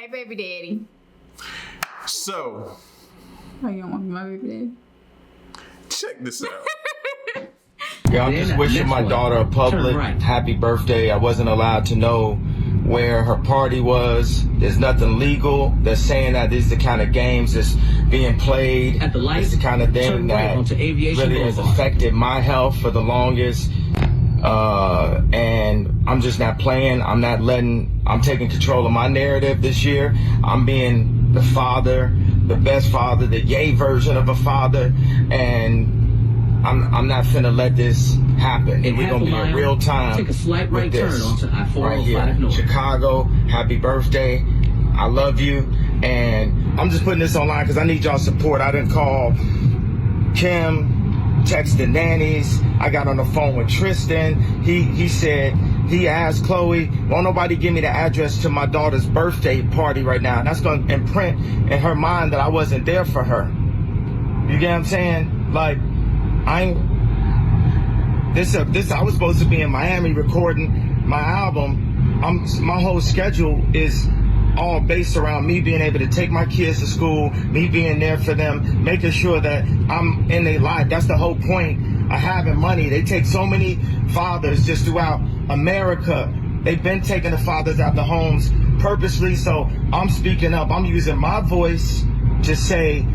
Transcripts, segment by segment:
Hey, baby daddy. So, Oh, you don't want to be my baby daddy? check this out. Yeah, I'm just wishing my daughter a public happy birthday. I wasn't allowed to know where her party was. There's nothing legal. They're saying that these are the kind of games that's being played. It's the kind of thing that really has affected my health for the longest. And I'm just not playing. I'm taking control of my narrative this year. I'm being the father, the best father, the yay version of a father. And I'm not finna let this happen. We're gonna be in real time. Take a slight right turn onto I-405 right here. North. Chicago, happy birthday. I love you. And I'm just putting this online because I need y'all support. I didn't call Kim, text the nannies. I got on the phone with Tristan. He said, he asked Chloe, won't nobody give me the address to my daughter's birthday party right now? And that's going to imprint in her mind that I wasn't there for her. You get what I'm saying? Like, I was supposed to be in Miami recording my album. My whole schedule is all based around me being able to take my kids to school, me being there for them, making sure that I'm in their life. That's the whole point of having money. They take so many fathers just throughout America. They've been taking the fathers out the homes purposely. So I'm speaking up. I'm using my voice to say,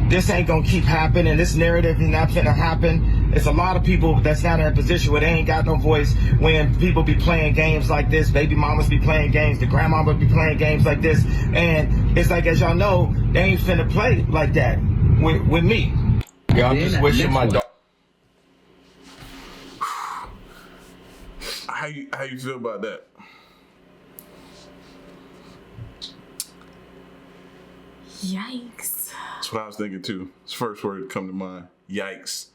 this ain't gonna keep happening. This narrative is not gonna happen. It's a lot of people that's not in a position where they ain't got no voice when people be playing games like this. Baby mamas be playing games. The grandmama be playing games like this. And it's like, as y'all know, they ain't finna play like that with me. Yeah, I'm just wishing my daughter. How you feel about that? Yikes. That's what I was thinking too. It's the first word to come to mind. Yikes.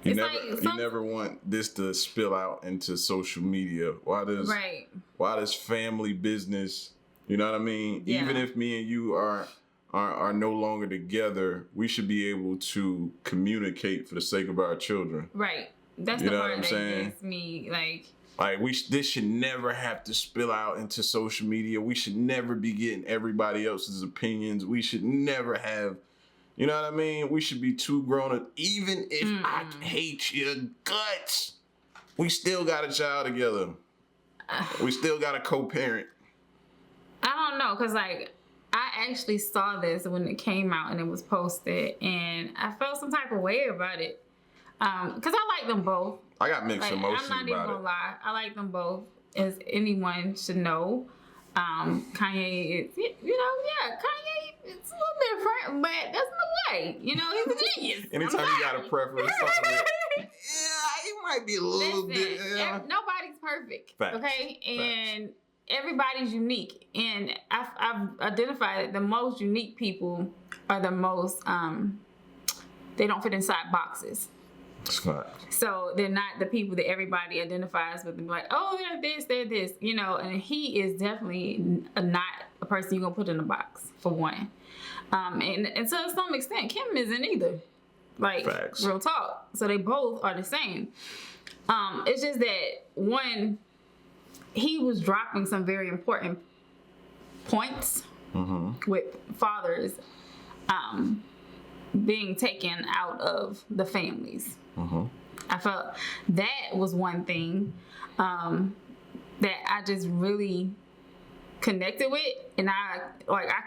You never want this to spill out into social media. Why does family business, you know what I mean? Yeah. Even if me and you are no longer together, we should be able to communicate for the sake of our children. Right. That's the part that gets me like this should never have to spill out into social media. We should never be getting everybody else's opinions. We should never have, you know what I mean? We should be too grown up. Even if I hate your guts, we still got a child together. We still got a co-parent. I don't know, because I actually saw this when it came out and it was posted, and I felt some type of way about it. Because I like them both. I got mixed emotions about it. I'm not even gonna lie. I like them both, as anyone should know. Kanye is, Kanye, it's a little different, but that's my way. He's a genius. Anytime you got a preference, he might be a little bit. Yeah. Nobody's perfect. Facts. Okay? And everybody's unique. And I've identified that the most unique people are the most, they don't fit inside boxes. So they're not the people that everybody identifies with and be like, oh, they're this, and he is definitely not a person you're going to put in a box, for one. And to some extent, Kim isn't either. Facts. Real talk. So they both are the same. It's just that, one, he was dropping some very important points with fathers being taken out of the families. I felt that was one thing that I just really connected with, and I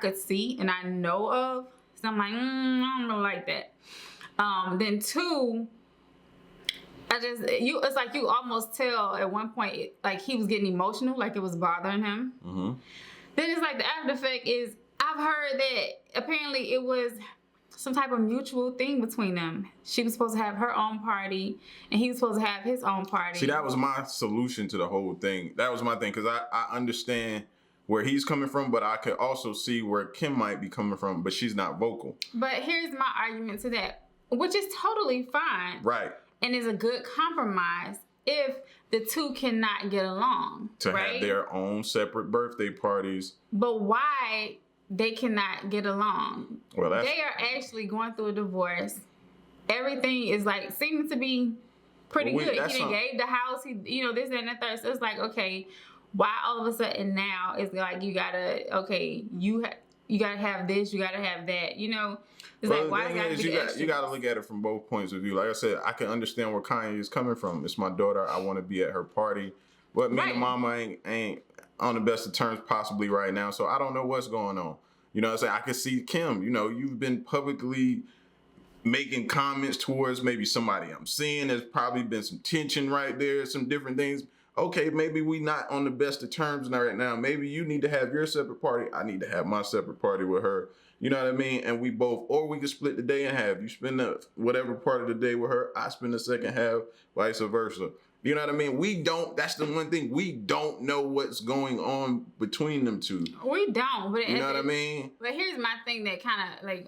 could see and I know of. So I'm like, I don't know like that. Then two, it's like you almost tell at one point like he was getting emotional, like it was bothering him. Then it's like the after effect is I've heard that apparently it was some type of mutual thing between them. She was supposed to have her own party, and he was supposed to have his own party. See, that was my solution to the whole thing. That was my thing, because I understand where he's coming from, but I could also see where Kim might be coming from, but she's not vocal. But here's my argument to that, which is totally fine. Right. And is a good compromise if the two cannot get along. To have their own separate birthday parties. But why they cannot get along? Well, they are actually going through a divorce. Everything is seeming to be pretty good. He gave the house, this, that, and the third. So it's like, okay, why all of a sudden now it's like you gotta have this, you gotta have that, you know? It's well, like, why you gotta look at it from both points of view. Like I said, I can understand where Kanye is coming from. It's my daughter. I want to be at her party, but me and mama ain't on the best of terms possibly right now. So I don't know what's going on. You know what I'm saying? I can see Kim. You know, you've been publicly making comments towards maybe somebody I'm seeing. There's probably been some tension right there, some different things. Okay, maybe we not on the best of terms right now. Maybe you need to have your separate party. I need to have my separate party with her. You know what I mean? And we both, or we could split the day in half. You spend whatever part of the day with her, I spend the second half, vice versa. You know what I mean? That's the one thing, we don't know what's going on between them two. We don't. But you know what I mean? But here's my thing that kind of like,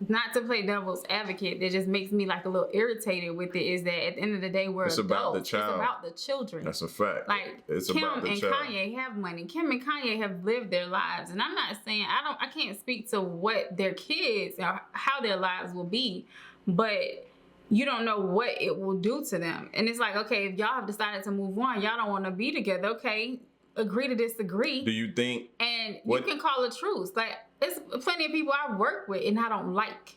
not to play devil's advocate, that just makes me like a little irritated with it, is that at the end of the day, it's about the child. It's about the children. That's a fact. Like, it's Kim about the and child. Kanye have money. Kim and Kanye have lived their lives, and I'm not saying I can't speak to what their kids or how their lives will be, but you don't know what it will do to them. And it's like, okay, if y'all have decided to move on, y'all don't want to be together. Okay, agree to disagree. Do you think? And you can call a truce. Like, it's plenty of people I work with and I don't like.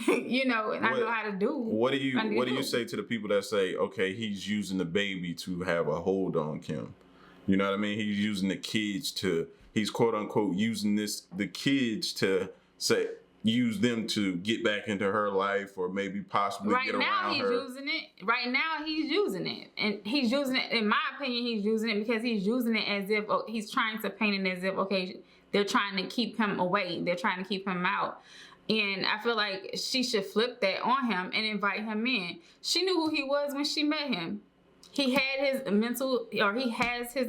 You know, and I know how to do. What do you say to the people that say, okay, he's using the baby to have a hold on Kim? You know what I mean? He's using the kids he's quote unquote using the kids to use them to get back into her life, or maybe possibly get around her. Right now he's using it. And he's using it, in my opinion, he's using it because he's using it as if he's trying to paint it as if, okay, they're trying to keep him away. They're trying to keep him out. And I feel like she should flip that on him and invite him in. She knew who he was when she met him. He has his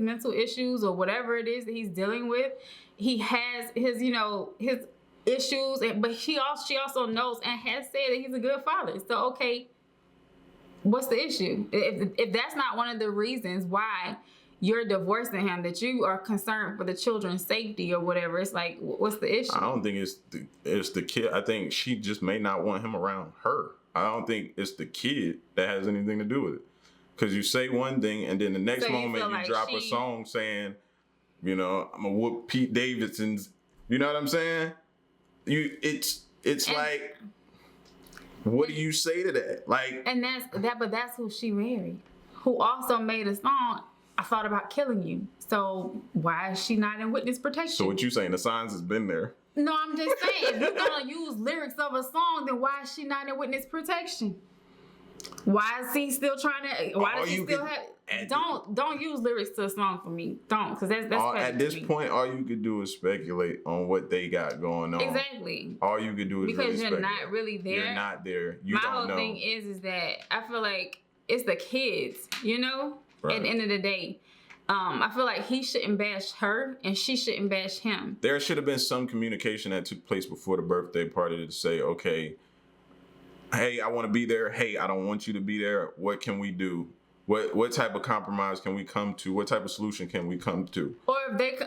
mental issues or whatever it is that he's dealing with. He has his issues, but she also knows and has said that he's a good father. So, okay, what's the issue? If that's not one of the reasons why you're divorcing him, that you are concerned for the children's safety or whatever, it's like, what's the issue? I don't think it's the kid. I think she just may not want him around her. I don't think it's the kid that has anything to do with it. Because you say one thing and then the next moment you drop a song saying, you know, I'm gonna whoop Pete Davidson's. You know what I'm saying? It's like, what do you say to that? Like, and that's who she married, who also made a song, I thought about killing you. So why is she not in witness protection? So what you saying, the signs has been there. No, I'm just saying, if you're gonna use lyrics of a song, then why is she not in witness protection? Why is he still trying to? Why does he still have? Don't use lyrics to a song for me. Don't, because that's at this point, all you could do is speculate on what they got going on. Exactly. All you could do is because you're not really there. You're not there. You My don't whole know. thing is that I feel like it's the kids. You know, at the end of the day. I feel like he shouldn't bash her and she shouldn't bash him. There should have been some communication that took place before the birthday party to say, okay, hey, I want to be there. Hey, I don't want you to be there. What can we do? What type of compromise can we come to? What type of solution can we come to? Or if they,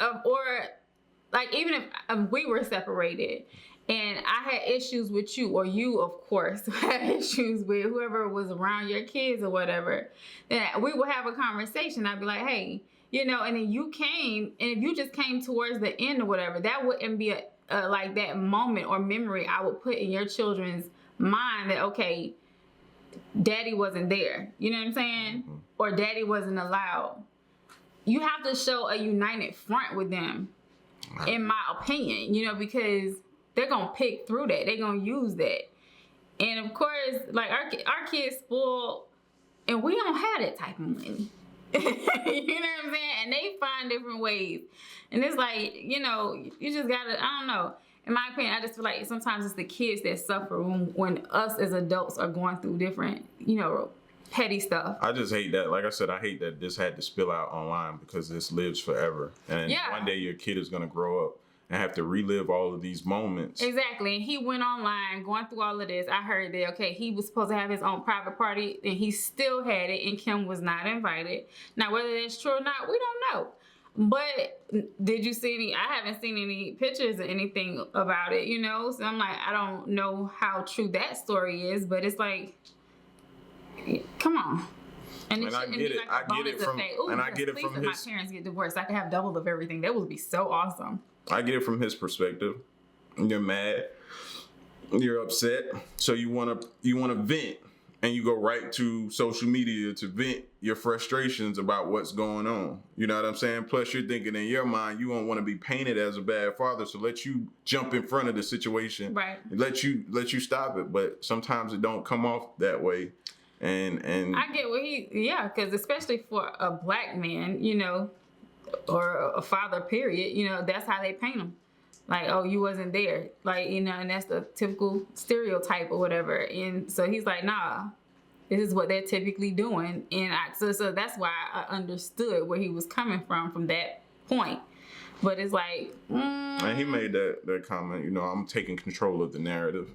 like, even if we were separated and I had issues with you, or you, of course, had issues with whoever was around your kids or whatever, then we would have a conversation. I'd be like, hey, you know, and then you came, and if you just came towards the end or whatever, that wouldn't be like that moment or memory I would put in your children's mind that, okay, daddy wasn't there. You know what I'm saying? Mm-hmm. Or daddy wasn't allowed. You have to show a united front with them, in my opinion, you know, because they're going to pick through that. They're going to use that. And of course, like, our kids spoiled, and we don't have that type of money. You know what I'm saying? And they find different ways. And it's like, you know, you just got to, I don't know. In my opinion, I just feel like sometimes it's the kids that suffer when us as adults are going through different, you know, petty stuff. I just hate that. Like I said, I hate that this had to spill out online, because this lives forever. And one day your kid is going to grow up and have to relive all of these moments. Exactly. And he went online going through all of this. I heard that, okay, he was supposed to have his own private party and he still had it, and Kim was not invited. Now, whether that's true or not, we don't know. But did you see any? I haven't seen any pictures or anything about it, you know? So I'm like, I don't know how true that story is, but it's like, come on. And I get it. Like I get it from, and I get it from his. My parents get divorced, I could have double of everything. That would be so awesome. I get it from his perspective. You're mad. You're upset. So you wanna vent, and you go right to social media to vent your frustrations about what's going on. You know what I'm saying? Plus, you're thinking in your mind you don't want to be painted as a bad father, so let you jump in front of the situation. Right. Let you stop it. But sometimes it don't come off that way. And I get what because especially for a black man, you know, or a father, period, you know, that's how they paint them. Like, oh, you wasn't there. Like, you know, and that's the typical stereotype or whatever. And so he's like, nah, this is what they're typically doing. And so that's why I understood where he was coming from that point. But it's like, And he made that comment, you know, I'm taking control of the narrative.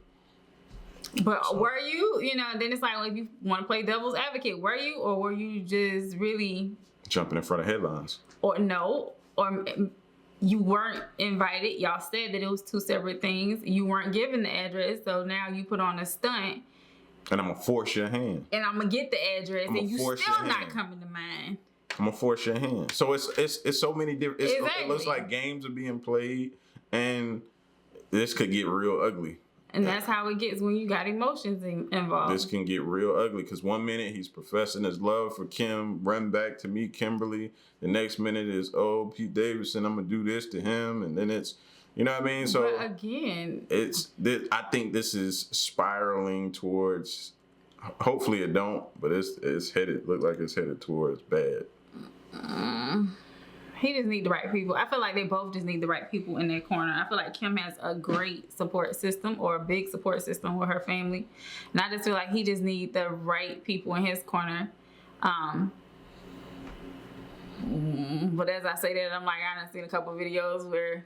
But were you, you know, then it's like, well, if you want to play devil's advocate, were you, or were you just really jumping in front of headlines? Or no, or you weren't invited. Y'all said that it was two separate things. You weren't given the address, so now you put on a stunt. And I'm gonna force your hand. And I'm gonna get the address, and you still not coming to mind. I'm gonna force your hand. So it's so many different. Exactly. It looks like games are being played, and this could get real ugly. And that's how it gets when you got emotions involved. This can get real ugly because one minute he's professing his love for Kim, run back to meet Kimberly. The next minute is, oh, Pete Davidson, I'm gonna do this to him, and then it's, you know what I mean? So but again, I think this is spiraling towards. Hopefully it don't, but it's headed. Look like it's headed towards bad. He just need the right people. I feel like they both just need the right people in their corner. I feel like Kim has a great support system, or a big support system with her family. And I just feel like he just need the right people in his corner. But as I say that, I'm like, I done seen a couple of videos where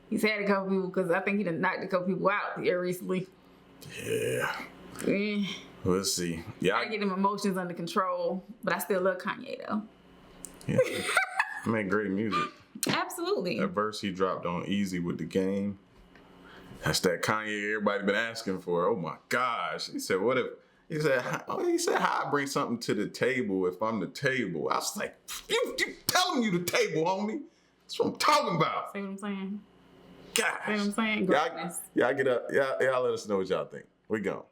he's had a couple people, because I think he done knocked a couple people out here recently. Yeah. We'll see. Yeah. I get them emotions under control, but I still love Kanye though. Yeah. He made great music. Absolutely. That verse he dropped on Easy with the Game. That's that Kanye everybody been asking for. Oh my gosh. He said, what if, he said, how I bring something to the table if I'm the table? I was like, you tell him you the table, homie. That's what I'm talking about. See what I'm saying? Gosh. See what I'm saying? Greatness. Y'all get up. Y'all let us know what y'all think. We gone.